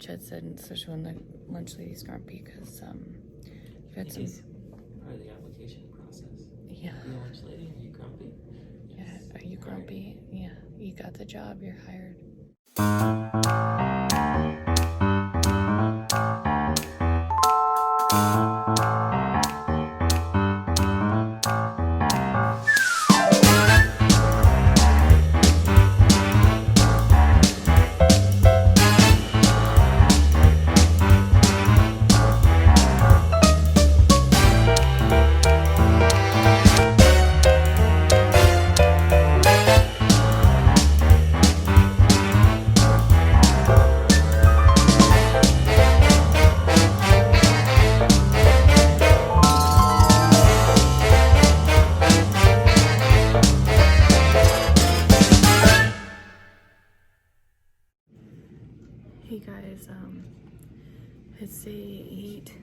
Chet said, especially when the lunch lady's grumpy, because we've had some. Part of the application process. Yeah. The lunch lady, are you grumpy? Yeah. Are you grumpy? Yeah. You got the job. You're hired. Hey guys, it's day 8.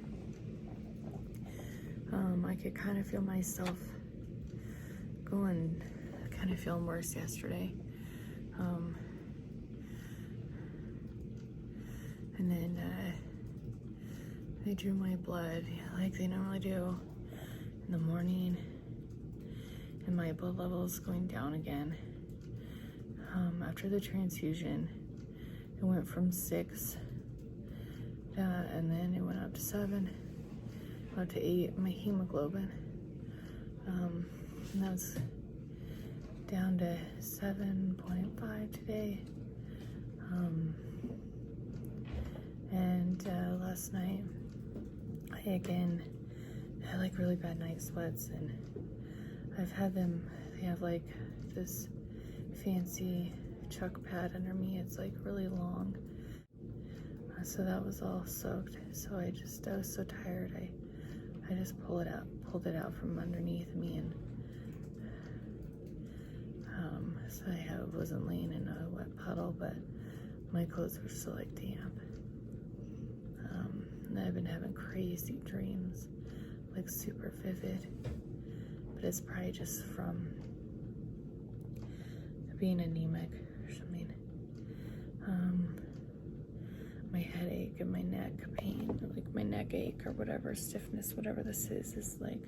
I could kind of feel myself kind of feeling worse yesterday. And then they drew my blood like they normally do in the morning, and my blood level's going down again. After the transfusion, it went from 6, and then it went up to 7, up to 8, my hemoglobin. And that's down to 7.5 today. And last night, I again had like really bad night sweats, and I've had them, they have like this fancy chuck pad under me. It's like really long, so that was all soaked. So I was so tired, I just pulled it out from underneath me, and so I wasn't laying in a wet puddle, but my clothes were still like damp. And I've been having crazy dreams, like super vivid, but it's probably just from being anemic or something. My headache and my neck pain, like my neck ache or whatever, stiffness, whatever this is like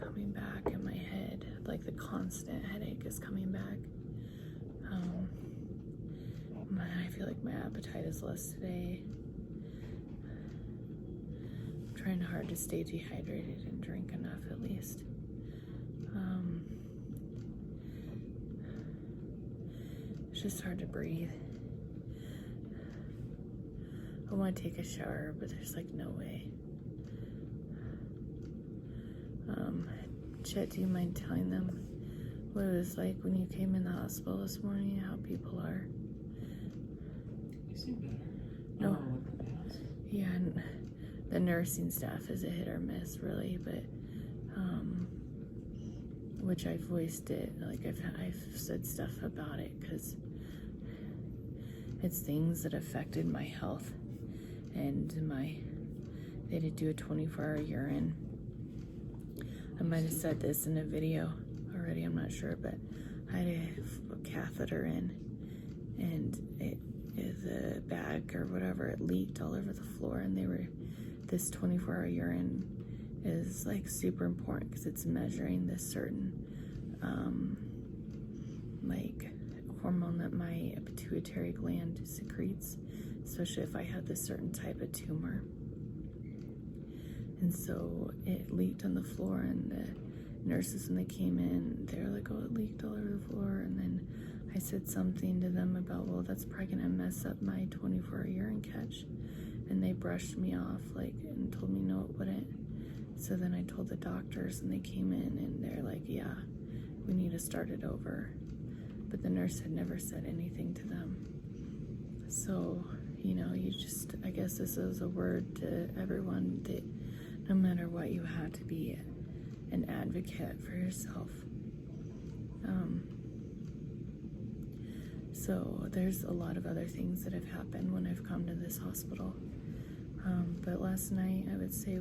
coming back in my head. Like the constant headache is coming back. I feel like my appetite is less today. I'm trying hard to stay dehydrated and drink enough at least. It's just hard to breathe. I want to take a shower, but there's like no way. Chet, do you mind telling them what it was like when you came in the hospital this morning, how people are? You seem better. No. Yeah, and the nursing staff is a hit or miss, really, but which I voiced it, like I've said stuff about it, because it's things that affected my health, and they did do a 24-hour urine. I might have said this in a video already, I'm not sure, but I had a catheter in, and the bag or whatever, it leaked all over the floor, and this 24-hour urine is like super important because it's measuring this certain like hormone that my pituitary gland secretes, especially if I have this certain type of tumor. And so it leaked on the floor, and the nurses, when they came in, they were like, oh, it leaked all over the floor. And then I said something to them about, well, that's probably gonna mess up my 24-hour urine catch. And they brushed me off, like, and told me no, it wouldn't. So then I told the doctors, and they came in, and they're like, yeah, we need to start it over. But the nurse had never said anything to them. So, I guess this is a word to everyone that no matter what, you have to be an advocate for yourself. So there's a lot of other things that have happened when I've come to this hospital. But last night, I would say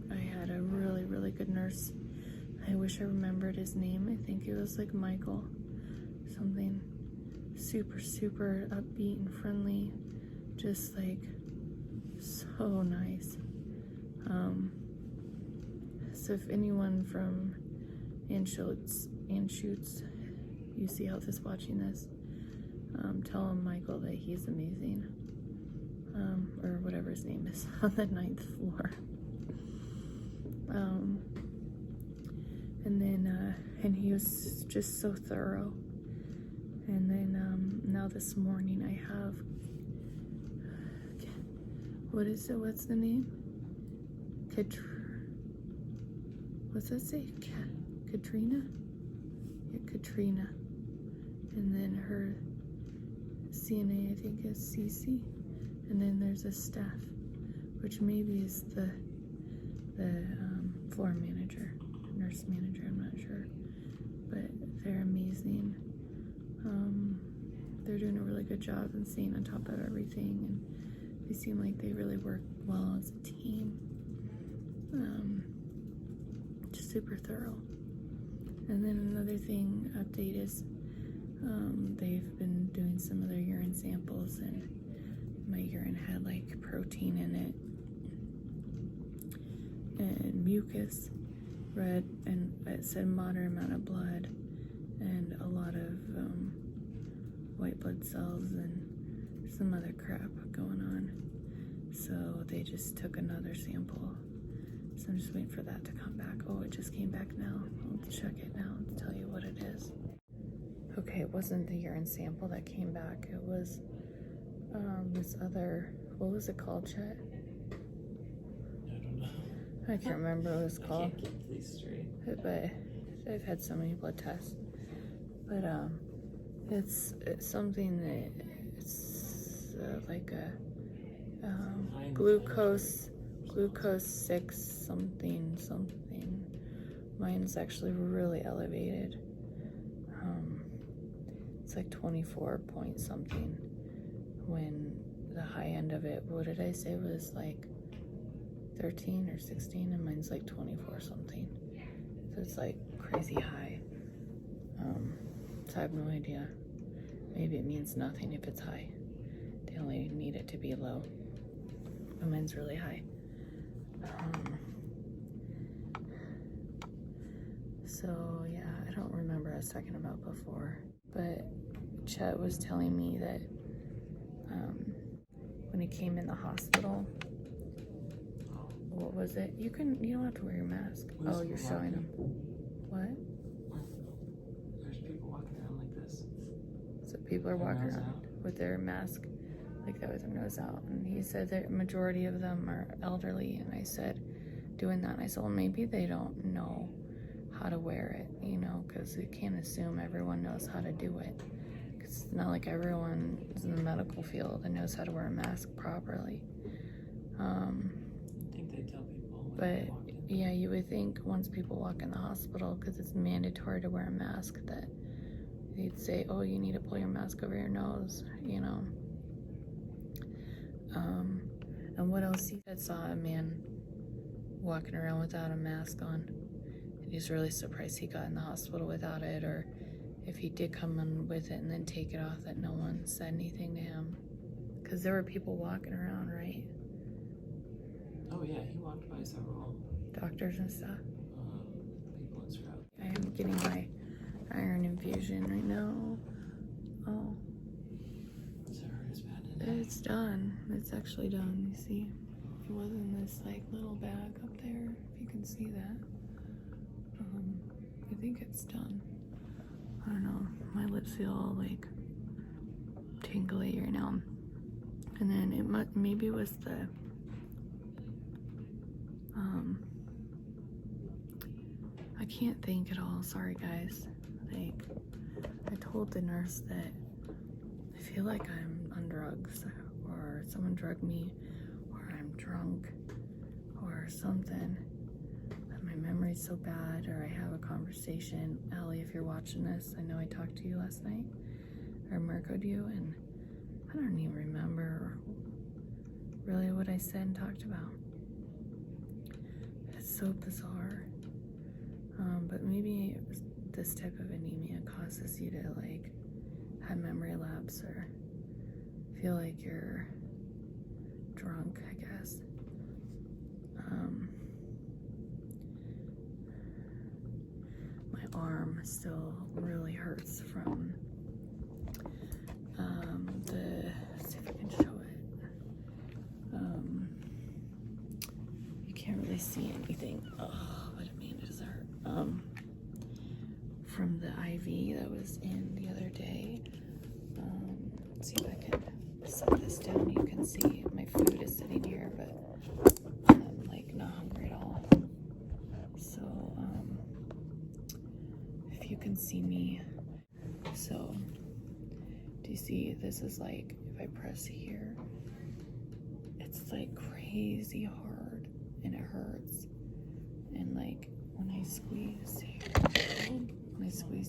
I had a really, really good nurse. I wish I remembered his name. I think it was like Michael, something. Super, super upbeat and friendly. just like so nice. So if anyone from Anschutz, you see Health is watching this, tell him Michael that he's amazing, or whatever his name is, on the 9th floor. And then and he was just so thorough. And then now this morning I have, what is it? What's the name? What's that say? Katrina? Yeah, Katrina. And then her CNA, I think, is CC. And then there's a staff, which maybe is the floor manager, nurse manager, I'm not sure. But they're amazing. They're doing a really good job and staying on top of everything, and they seem like they really work well as a team. Just super thorough. And then another thing, update is they've been doing some of their urine samples, and my urine had like protein in it and mucus, red, and it said moderate amount of blood and a lot of white blood cells and some other crap going on. So they just took another sample. So I'm just waiting for that to come back. Oh, it just came back now. I'll check it now to tell you what it is. Okay, it wasn't the urine sample that came back. It was this other, what was it called, Chet? I don't know. I can't remember what it was called. I can't keep these straight. But I've had so many blood tests. But it's something that it's like a glucose 6 something. Mine's actually really elevated. It's like 24 point something, when the high end of it, what did I say, was like 13 or 16, and mine's like 24 something. So it's like crazy high. So I have no idea. Maybe it means nothing if it's high. They only need it to be low. But mine's really high. So yeah, I don't remember what I was talking about before. But Chet was telling me that when he came in the hospital, what was it? You don't have to wear your mask. Oh, you're showing him. What? There's people walking around like this. So people are walking around with their mask like that with their nose out. And he said that majority of them are elderly. And I said, doing that. And I said, well, maybe they don't know how to wear it, because we can't assume everyone knows how to do it. Because it's not like everyone is in the medical field and knows how to wear a mask properly. I think they tell people when But they walk in. yeah, you would think once people walk in the hospital, because it's mandatory to wear a mask, that they'd say, oh, you need to pull your mask over your nose, And what else? He said, saw a man walking around without a mask on. And he's really surprised he got in the hospital without it, or if he did come in with it and then take it off, that no one said anything to him. Because there were people walking around, right? Oh yeah, he walked by several Doctors and stuff. people in Stroud. I am getting my iron infusion right now. Oh, Is it hurt as bad today? it's done. It's actually done. You see, it was in this like little bag up there. If you can see that. I think it's done. I don't know. My lips feel all like tingly right now. And then maybe it was the I can't think at all. Sorry, guys. Like, I told the nurse that I feel like I'm on drugs, or someone drugged me, or I'm drunk, or something. But my memory's so bad, or I have a conversation. Allie, if you're watching this, I know I talked to you last night, or Marco'd you, and I don't even remember really what I said and talked about. It's so bizarre. But maybe this type of anemia causes you to like have memory lapse, or feel like you're drunk, I guess. My arm still really hurts from let's see if I can show it. You can't really see anything. Oh, but I mean, it does hurt. From the IV that was in the other day. Let's see if I can set this down. You can see my food is sitting here, but I'm like not hungry at all. So, if you can see me, so do you see this is like, if I press here, it's like crazy hard and it hurts. And like when I squeeze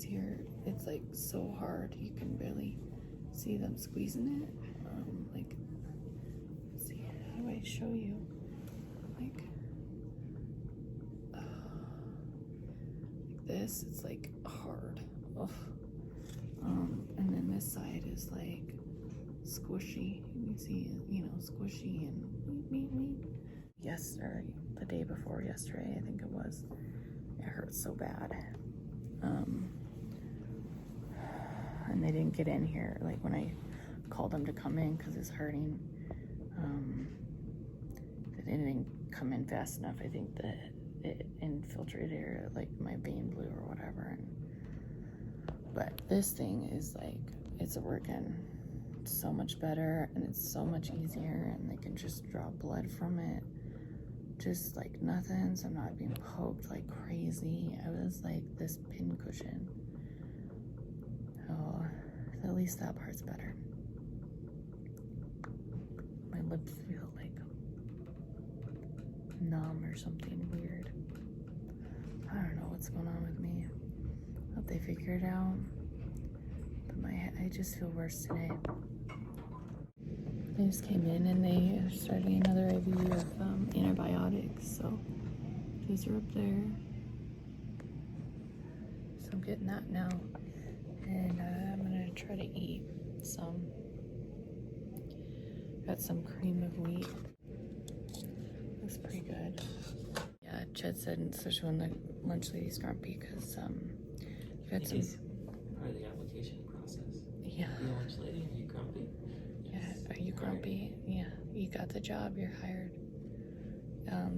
here, it's like so hard you can barely see them squeezing it. Like, let's see, how do I show you? Like this, it's like hard. Ugh. And then this side is like squishy. You can see, you know, squishy and yesterday, the day before yesterday, I think it was. It hurt so bad. And they didn't get in here, like when I called them to come in because it's hurting. They didn't come in fast enough. I think that it infiltrated or like my vein blew or whatever. But this thing is like, it's working so much better and it's so much easier, and they can just draw blood from it just like nothing, so I'm not being poked like crazy. I was like this pin cushion. Oh, at least that part's better. My lips feel like numb or something weird. I don't know what's going on with me. Hope they figure it out. But I just feel worse today. They just came in and they are starting another IV of antibiotics, so these are up there. So I'm getting that now. And I'm gonna try to eat some. Got some cream of wheat. Looks pretty good. Yeah, Ched said, especially when the lunch lady's grumpy, because got some. Part of the application process. Yeah. The lunch lady, are you grumpy? Yeah. Are you grumpy? Yeah. You got the job. You're hired.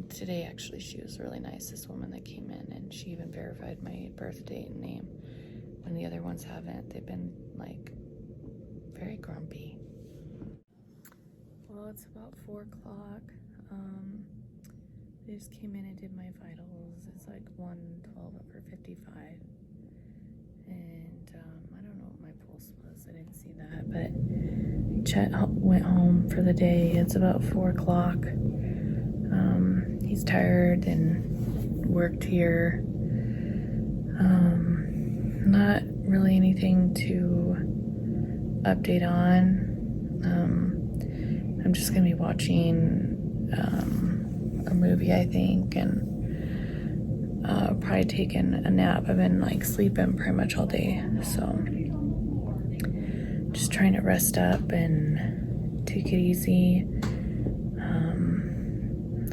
Today, actually, she was really nice. This woman that came in, and she even verified my birth date and name. When the other ones haven't, they've been like very grumpy. Well, it's about 4 o'clock. They just came in and did my vitals. It's like 112/55. And I don't know what my pulse was. I didn't see that. But Chet went home for the day. It's about 4 o'clock. He's tired and worked here. Not really anything to update on. I'm just gonna be watching a movie, I think, and probably taking a nap. I've been like sleeping pretty much all day, so just trying to rest up and take it easy.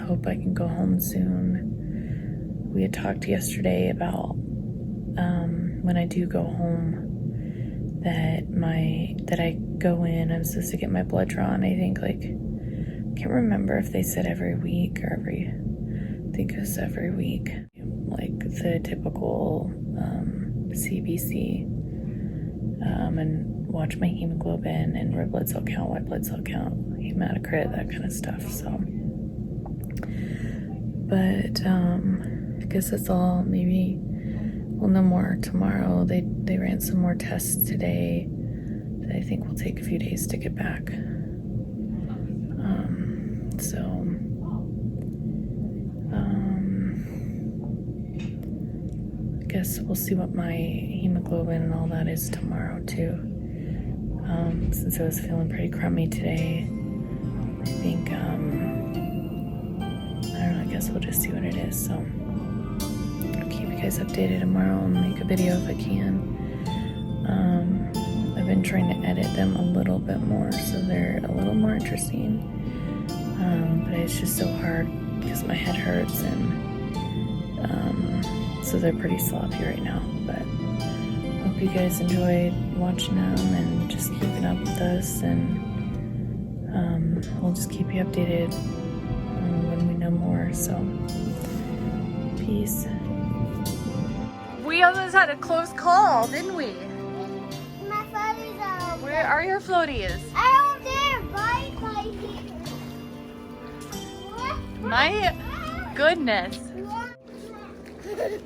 Hope I can go home soon. We had talked yesterday about when I do go home that I go in, I'm supposed to get my blood drawn. I think like, can't remember if they said every week or I think it was every week, like the typical CBC, and watch my hemoglobin and red blood cell count, white blood cell count, hematocrit, that kind of stuff. So, but I guess that's all. Maybe we'll know more tomorrow. They ran some more tests today that I think will take a few days to get back. I guess we'll see what my hemoglobin and all that is tomorrow too. Since I was feeling pretty crummy today, I think, I don't know, I guess we'll just see what it is. So I'll keep you guys updated tomorrow and make a video if I can. I've been trying to edit them a little bit more so they're a little more interesting. it's just so hard because my head hurts, and so they're pretty sloppy right now. But hope you guys enjoyed watching them and just keeping up with us, and we'll just keep you updated when we know more. So peace. We almost had a close call, didn't we? My father's out. Where are your floaties? Out there, by here. My goodness. Could I